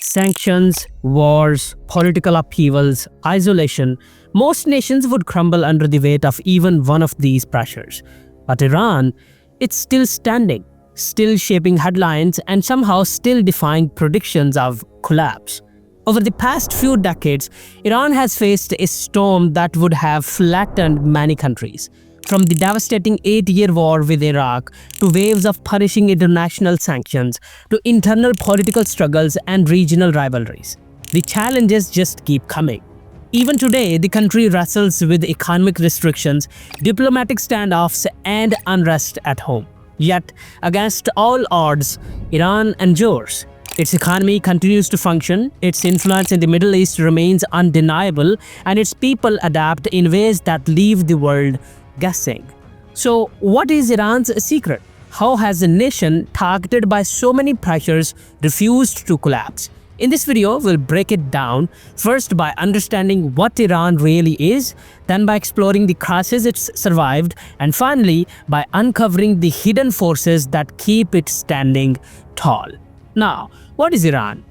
Sanctions, wars, political upheavals, isolation, most nations would crumble under the weight of even one of these pressures. But Iran, it's still standing, still shaping headlines and somehow still defying predictions of collapse. Over the past few decades, Iran has faced a storm that would have flattened many countries. From the devastating 8-year war with Iraq, to waves of punishing international sanctions, to internal political struggles and regional rivalries. The challenges just keep coming. Even today, the country wrestles with economic restrictions, diplomatic standoffs, and unrest at home. Yet, against all odds, Iran endures. Its economy continues to function, its influence in the Middle East remains undeniable, and its people adapt in ways that leave the world guessing. So, what is Iran's secret? How has a nation targeted by so many pressures refused to collapse? In this video, we'll break it down, first by understanding what Iran really is, then by exploring the crisis it's survived, and finally by uncovering the hidden forces that keep it standing tall. Now, what is Iran?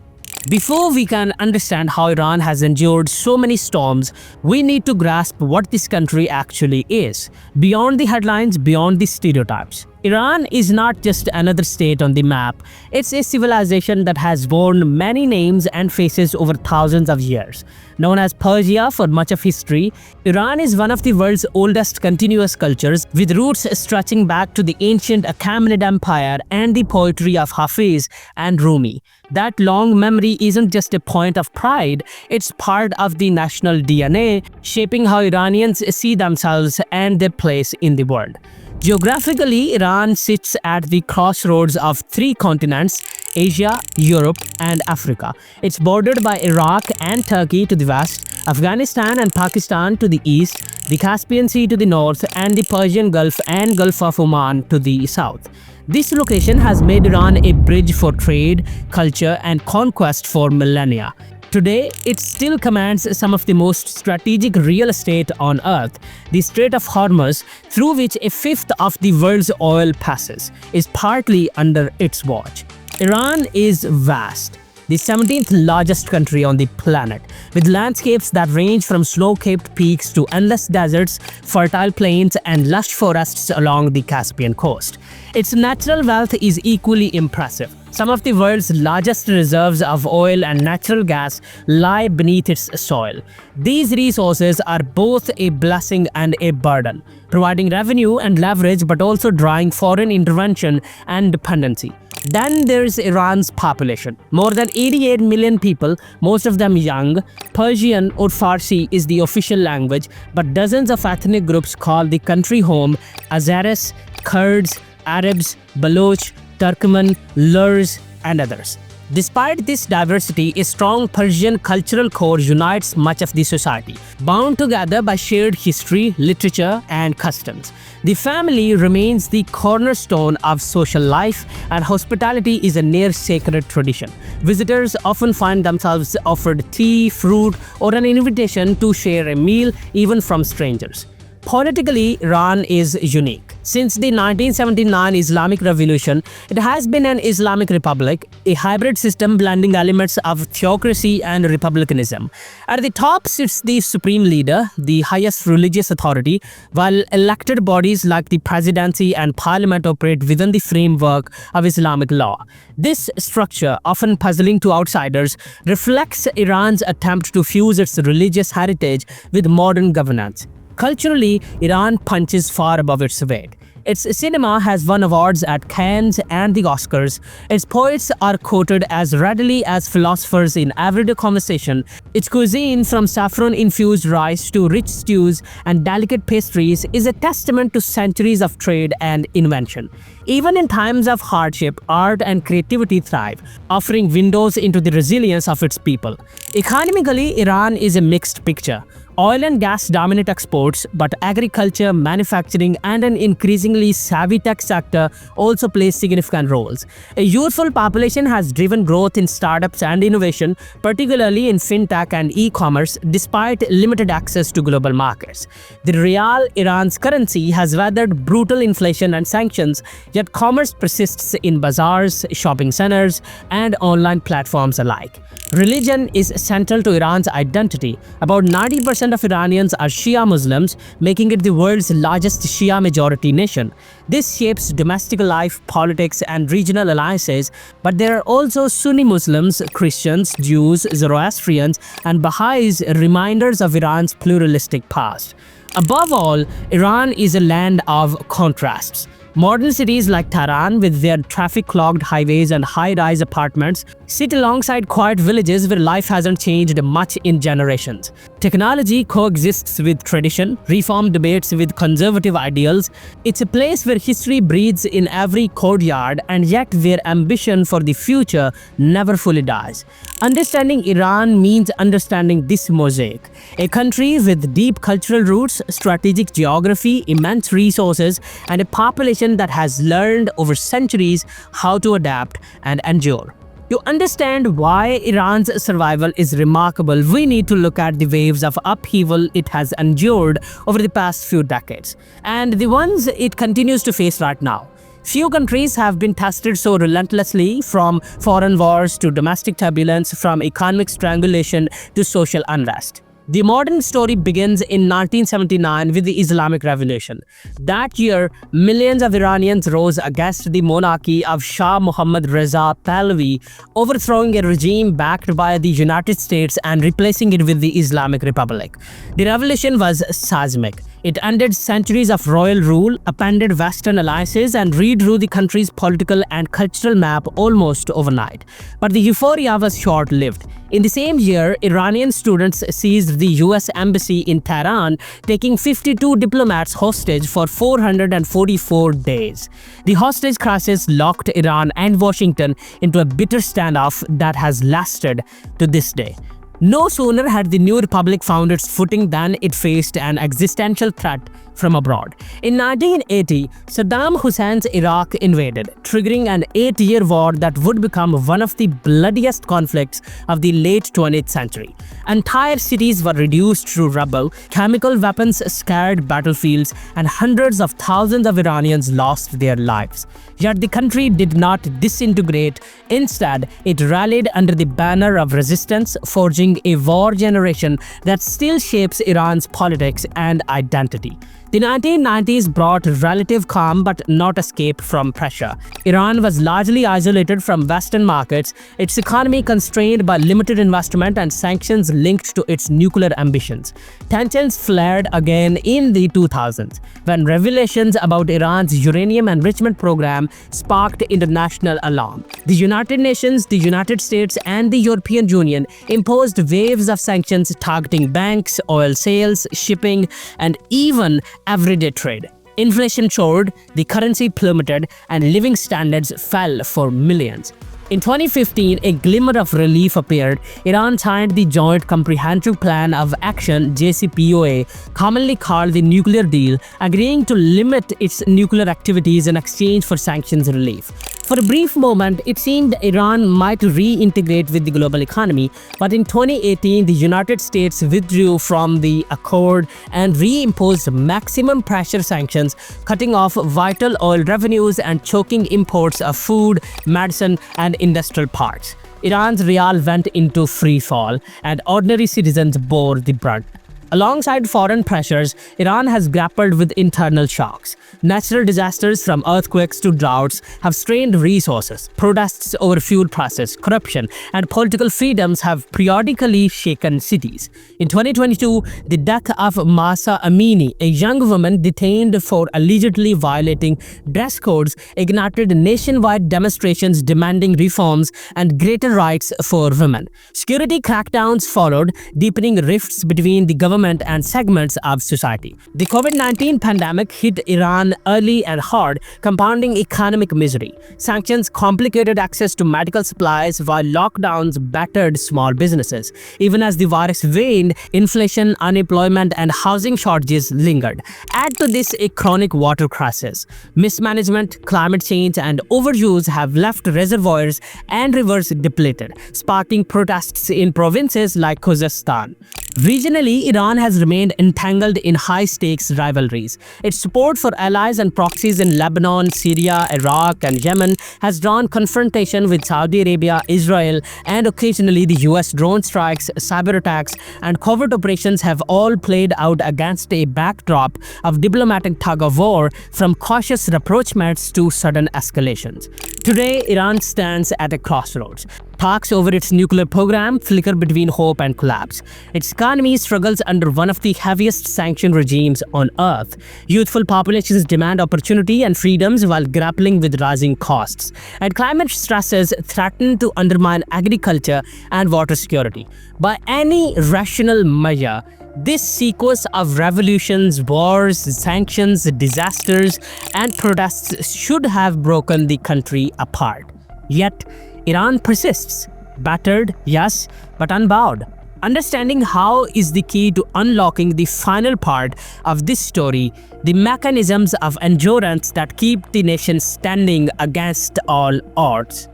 Before we can understand how Iran has endured so many storms, we need to grasp what this country actually is, beyond the headlines, beyond the stereotypes. Iran is not just another state on the map, it's a civilization that has borne many names and faces over thousands of years. Known as Persia for much of history, Iran is one of the world's oldest continuous cultures, with roots stretching back to the ancient Achaemenid Empire and the poetry of Hafiz and Rumi. That long memory isn't just a point of pride, it's part of the national DNA, shaping how Iranians see themselves and their place in the world. Geographically, Iran sits at the crossroads of 3 continents: Asia, Europe, and Africa. It's bordered by Iraq and Turkey to the west, Afghanistan and Pakistan to the east, the Caspian Sea to the north, and the Persian Gulf and Gulf of Oman to the south. This location has made Iran a bridge for trade, culture, and conquest for millennia. Today, it still commands some of the most strategic real estate on Earth. The Strait of Hormuz, through which a fifth of the world's oil passes, is partly under its watch. Iran is vast, the 17th largest country on the planet, with landscapes that range from snow-capped peaks to endless deserts, fertile plains, and lush forests along the Caspian coast. Its natural wealth is equally impressive. Some of the world's largest reserves of oil and natural gas lie beneath its soil. These resources are both a blessing and a burden, providing revenue and leverage but also drawing foreign intervention and dependency. Then there's Iran's population. More than 88 million people, most of them young. Persian or Farsi is the official language, but dozens of ethnic groups call the country home: Azeris, Kurds, Arabs, Baloch, Turkmen, Lurs, and others. Despite this diversity, a strong Persian cultural core unites much of the society, bound together by shared history, literature, and customs. The family remains the cornerstone of social life, and hospitality is a near-sacred tradition. Visitors often find themselves offered tea, fruit, or an invitation to share a meal, even from strangers. Politically, Iran is unique. Since the 1979 Islamic Revolution, it has been an Islamic republic, a hybrid system blending elements of theocracy and republicanism. At the top sits the supreme leader, the highest religious authority, while elected bodies like the presidency and parliament operate within the framework of Islamic law. This structure, often puzzling to outsiders, reflects Iran's attempt to fuse its religious heritage with modern governance. Culturally, Iran punches far above its weight. Its cinema has won awards at Cannes and the Oscars. Its poets are quoted as readily as philosophers in everyday conversation. Its cuisine, from saffron-infused rice to rich stews and delicate pastries, is a testament to centuries of trade and invention. Even in times of hardship, art and creativity thrive, offering windows into the resilience of its people. Economically, Iran is a mixed picture. Oil and gas dominate exports, but agriculture, manufacturing, and an increasingly savvy tech sector also play significant roles. A youthful population has driven growth in startups and innovation, particularly in fintech and e-commerce, despite limited access to global markets. The rial, Iran's currency, has weathered brutal inflation and sanctions, yet commerce persists in bazaars, shopping centers, and online platforms alike. Religion is central to Iran's identity. About 90% of Iranians are Shia Muslims, making it the world's largest Shia majority nation. This shapes domestic life, politics, and regional alliances, but there are also Sunni Muslims, Christians, Jews, Zoroastrians, and Baha'is, reminders of Iran's pluralistic past. Above all, Iran is a land of contrasts. Modern cities like Tehran, with their traffic-clogged highways and high-rise apartments, sit alongside quiet villages where life hasn't changed much in generations. Technology coexists with tradition, reform debates with conservative ideals. It's a place where history breathes in every courtyard, and yet where ambition for the future never fully dies. Understanding Iran means understanding this mosaic. A country with deep cultural roots, strategic geography, immense resources, and a population that has learned over centuries how to adapt and endure. To understand why Iran's survival is remarkable, we need to look at the waves of upheaval it has endured over the past few decades, and the ones it continues to face right now. Few countries have been tested so relentlessly, from foreign wars to domestic turbulence, from economic strangulation to social unrest. The modern story begins in 1979 with the Islamic Revolution. That year, millions of Iranians rose against the monarchy of Shah Mohammad Reza Pahlavi, overthrowing a regime backed by the United States and replacing it with the Islamic Republic. The revolution was seismic. It ended centuries of royal rule, upended Western alliances, and redrew the country's political and cultural map almost overnight. But the euphoria was short-lived. In the same year, Iranian students seized the US embassy in Tehran, taking 52 diplomats hostage for 444 days. The hostage crisis locked Iran and Washington into a bitter standoff that has lasted to this day. No sooner had the new republic found its footing than it faced an existential threat from abroad. In 1980, Saddam Hussein's Iraq invaded, triggering an 8-year war that would become one of the bloodiest conflicts of the late 20th century. Entire cities were reduced to rubble, chemical weapons scarred battlefields, and hundreds of thousands of Iranians lost their lives. Yet the country did not disintegrate. Instead, it rallied under the banner of resistance, forging a war generation that still shapes Iran's politics and identity. The 1990s brought relative calm but not escape from pressure. Iran was largely isolated from Western markets, its economy constrained by limited investment and sanctions linked to its nuclear ambitions. Tensions flared again in the 2000s, when revelations about Iran's uranium enrichment program sparked international alarm. The United Nations, the United States, and the European Union imposed waves of sanctions targeting banks, oil sales, shipping, and even everyday trade. Inflation soared, the currency plummeted, and living standards fell for millions. In 2015, a glimmer of relief appeared. Iran signed the Joint Comprehensive Plan of Action (JCPOA), commonly called the Nuclear Deal, agreeing to limit its nuclear activities in exchange for sanctions relief. For a brief moment, it seemed Iran might reintegrate with the global economy, but in 2018, the United States withdrew from the accord and reimposed maximum pressure sanctions, cutting off vital oil revenues and choking imports of food, medicine, and industrial parts. Iran's rial went into free fall, and ordinary citizens bore the brunt. Alongside foreign pressures, Iran has grappled with internal shocks. Natural disasters, from earthquakes to droughts, have strained resources. Protests over fuel prices, corruption, and political freedoms have periodically shaken cities. In 2022, the death of Mahsa Amini, a young woman detained for allegedly violating dress codes, ignited nationwide demonstrations demanding reforms and greater rights for women. Security crackdowns followed, deepening rifts between the government government and segments of society. The COVID-19 pandemic hit Iran early and hard, compounding economic misery. Sanctions complicated access to medical supplies, while lockdowns battered small businesses. Even as the virus waned, inflation, unemployment, and housing shortages lingered. Add to this a chronic water crisis. Mismanagement, climate change, and overuse have left reservoirs and rivers depleted, sparking protests in provinces like Khuzestan. Regionally, Iran has remained entangled in high-stakes rivalries. Its support for allies and proxies in Lebanon, Syria, Iraq, and Yemen has drawn confrontation with Saudi Arabia, Israel, and occasionally the US. Drone strikes, cyber attacks, and covert operations have all played out against a backdrop of diplomatic tug-of-war, from cautious rapprochements to sudden escalations. Today, Iran stands at a crossroads. Talks over its nuclear program flicker between hope and collapse. Its economy struggles under one of the heaviest sanction regimes on earth. Youthful populations demand opportunity and freedoms while grappling with rising costs. And climate stresses threaten to undermine agriculture and water security. By any rational measure, this sequence of revolutions, wars, sanctions, disasters, and protests should have broken the country apart. Yet, Iran persists, battered, yes, but unbowed. Understanding how is the key to unlocking the final part of this story, the mechanisms of endurance that keep the nation standing against all odds.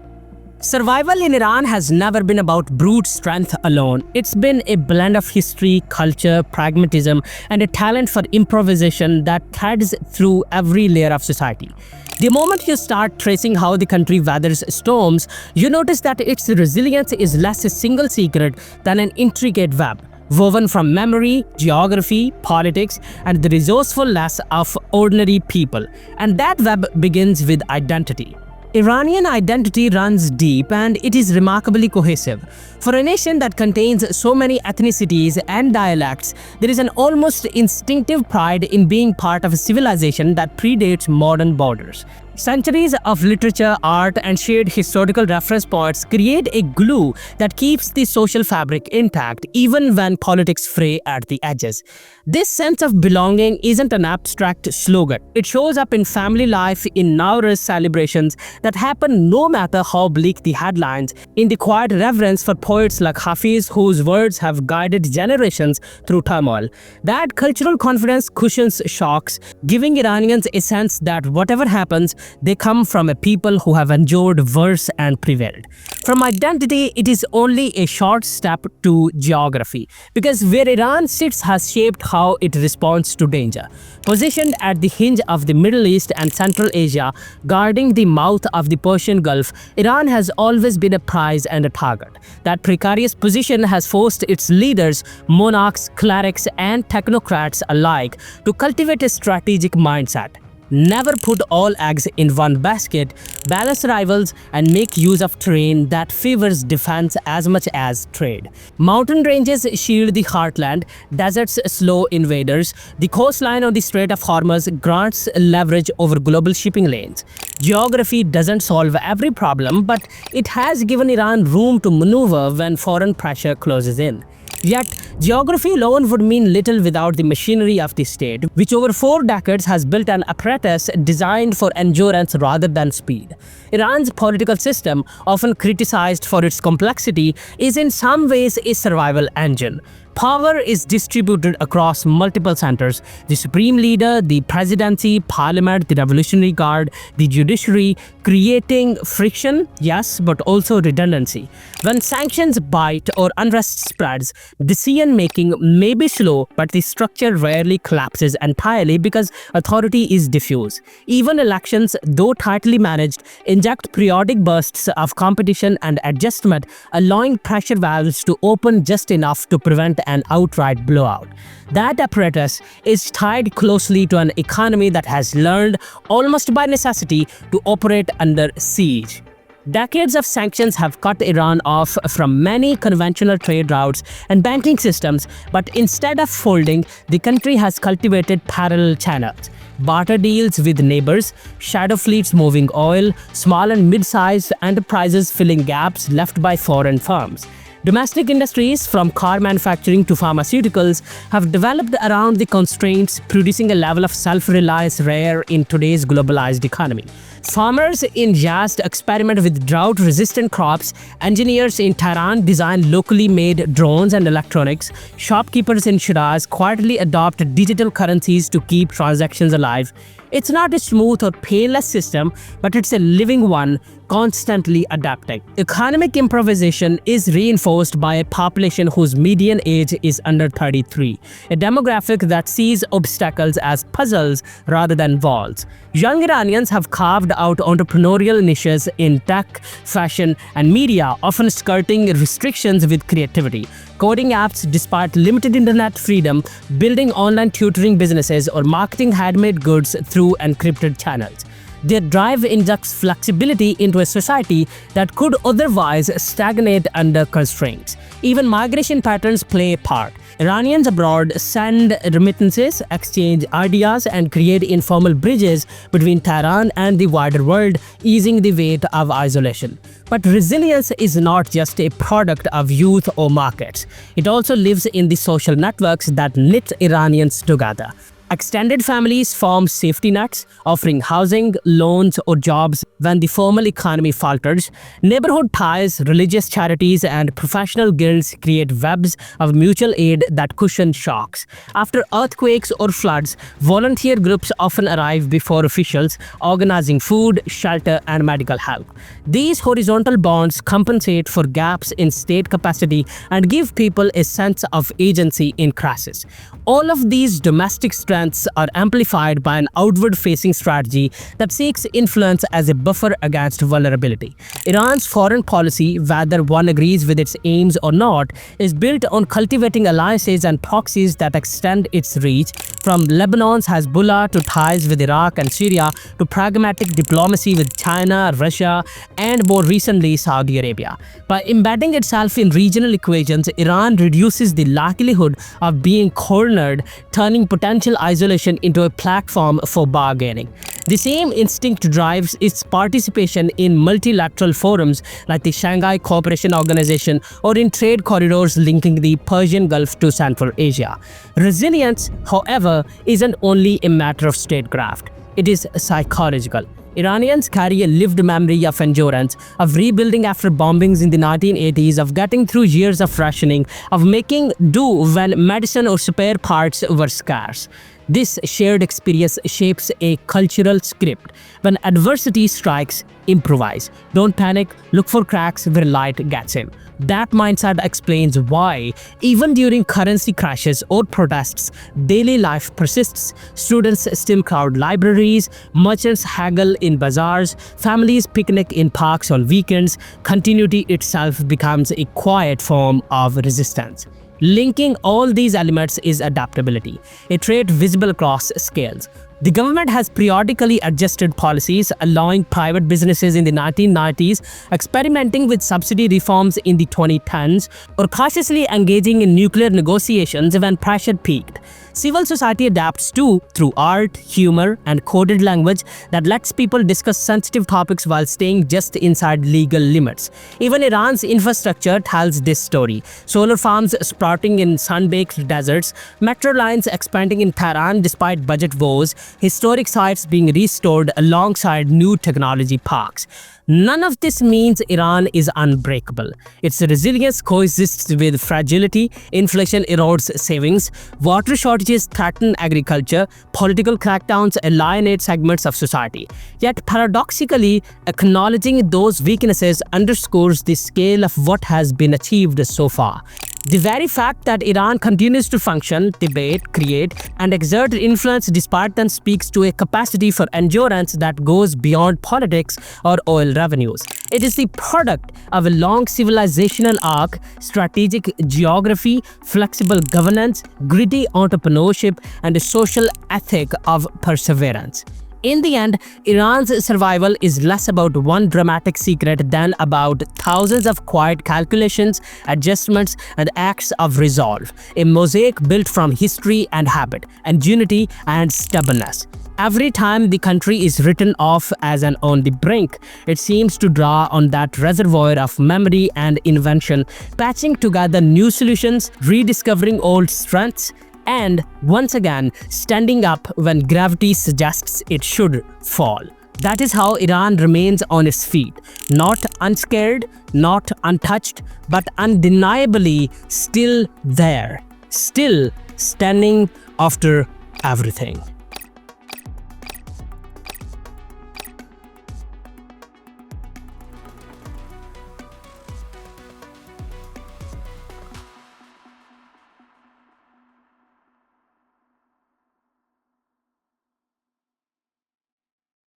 Survival in Iran has never been about brute strength alone. It's been a blend of history, culture, pragmatism, and a talent for improvisation that threads through every layer of society. The moment you start tracing how the country weathers storms, you notice that its resilience is less a single secret than an intricate web, woven from memory, geography, politics, and the resourcefulness of ordinary people. And that web begins with identity. Iranian identity runs deep, and it is remarkably cohesive. For a nation that contains so many ethnicities and dialects, there is an almost instinctive pride in being part of a civilization that predates modern borders. Centuries of literature, art, and shared historical reference points create a glue that keeps the social fabric intact even when politics fray at the edges. This sense of belonging isn't an abstract slogan. It shows up in family life, in Nowruz celebrations that happen no matter how bleak the headlines, in the quiet reverence for poets like Hafiz, whose words have guided generations through turmoil. That cultural confidence cushions shocks, giving Iranians a sense that whatever happens, they come from a people who have endured worse and prevailed. From identity, it is only a short step to geography, because where Iran sits has shaped how it responds to danger. Positioned at the hinge of the Middle East and Central Asia, guarding the mouth of the Persian Gulf, Iran has always been a prize and a target. That precarious position has forced its leaders, monarchs, clerics, and technocrats alike to cultivate a strategic mindset. Never put all eggs in one basket, balance rivals, and make use of terrain that favors defense as much as trade. Mountain ranges shield the heartland, deserts slow invaders, the coastline on the Strait of Hormuz grants leverage over global shipping lanes. Geography doesn't solve every problem, but it has given Iran room to maneuver when foreign pressure closes in. Yet, geography alone would mean little without the machinery of the state, which over 4 decades has built an apparatus designed for endurance rather than speed. Iran's political system, often criticized for its complexity, is in some ways a survival engine. Power is distributed across multiple centers: the supreme leader, the presidency, parliament, the Revolutionary Guard, the judiciary, creating friction, yes, but also redundancy. When sanctions bite or unrest spreads, decision-making may be slow, but the structure rarely collapses entirely because authority is diffuse. Even elections, though tightly managed, inject periodic bursts of competition and adjustment, allowing pressure valves to open just enough to prevent an outright blowout. That apparatus is tied closely to an economy that has learned, almost by necessity, to operate under siege. Decades of sanctions have cut Iran off from many conventional trade routes and banking systems, but instead of folding, the country has cultivated parallel channels. Barter deals with neighbors, shadow fleets moving oil, small and mid-sized enterprises filling gaps left by foreign firms. Domestic industries, from car manufacturing to pharmaceuticals, have developed around the constraints, producing a level of self-reliance rare in today's globalized economy. Farmers in Yazd experiment with drought-resistant crops, engineers in Tehran design locally made drones and electronics, shopkeepers in Shiraz quietly adopt digital currencies to keep transactions alive. It's not a smooth or painless system, but it's a living one, constantly adapting. Economic improvisation is reinforced by a population whose median age is under 33, a demographic that sees obstacles as puzzles rather than walls. Young Iranians have carved out entrepreneurial niches in tech, fashion, and media, often skirting restrictions with creativity. Coding apps despite limited internet freedom, building online tutoring businesses, or marketing handmade goods through encrypted channels. Their drive injects flexibility into a society that could otherwise stagnate under constraints. Even migration patterns play a part. Iranians abroad send remittances, exchange ideas, and create informal bridges between Tehran and the wider world, easing the weight of isolation. But resilience is not just a product of youth or markets. It also lives in the social networks that knit Iranians together. Extended families form safety nets, offering housing, loans, or jobs when the formal economy falters. Neighborhood ties, religious charities, and professional guilds create webs of mutual aid that cushion shocks. After earthquakes or floods, volunteer groups often arrive before officials, organizing food, shelter, and medical help. These horizontal bonds compensate for gaps in state capacity and give people a sense of agency in crisis. All of these domestic strengths are amplified by an outward-facing strategy that seeks influence as a buffer against vulnerability. Iran's foreign policy, whether one agrees with its aims or not, is built on cultivating alliances and proxies that extend its reach, from Lebanon's Hezbollah to ties with Iraq and Syria to pragmatic diplomacy with China, Russia, and more recently Saudi Arabia. By embedding itself in regional equations, Iran reduces the likelihood of being cornered, turning potential isolation into a platform for bargaining. The same instinct drives its participation in multilateral forums like the Shanghai Cooperation Organization or in trade corridors linking the Persian Gulf to Central Asia. Resilience, however, isn't only a matter of statecraft. It is psychological. Iranians carry a lived memory of endurance, of rebuilding after bombings in the 1980s, of getting through years of rationing, of making do when medicine or spare parts were scarce. This shared experience shapes a cultural script. When adversity strikes, improvise. Don't panic, look for cracks where light gets in. That mindset explains why, even during currency crashes or protests, daily life persists. Students still crowd libraries, merchants haggle in bazaars, families picnic in parks on weekends. Continuity itself becomes a quiet form of resistance. Linking all these elements is adaptability, a trait visible across scales. The government has periodically adjusted policies, allowing private businesses in the 1990s, experimenting with subsidy reforms in the 2010s, or cautiously engaging in nuclear negotiations when pressure peaked. Civil society adapts too, through art, humor, and coded language that lets people discuss sensitive topics while staying just inside legal limits. Even Iran's infrastructure tells this story. Solar farms sprouting in sun-baked deserts, metro lines expanding in Tehran despite budget woes, historic sites being restored alongside new technology parks. None of this means Iran is unbreakable. Its resilience coexists with fragility, inflation erodes savings, water shortages threaten agriculture, political crackdowns alienate segments of society. Yet paradoxically, acknowledging those weaknesses underscores the scale of what has been achieved so far. The very fact that Iran continues to function, debate, create, and exert influence despite them speaks to a capacity for endurance that goes beyond politics or oil revenues. It is the product of a long civilizational arc, strategic geography, flexible governance, gritty entrepreneurship, and a social ethic of perseverance. In the end, Iran's survival is less about one dramatic secret than about thousands of quiet calculations, adjustments, and acts of resolve, a mosaic built from history and habit, and unity and stubbornness. Every time the country is written off as an on the brink, it seems to draw on that reservoir of memory and invention, patching together new solutions, rediscovering old strengths, and once again standing up when gravity suggests it should fall. That is how Iran remains on its feet, not unscared, not untouched, but undeniably still there, still standing after everything.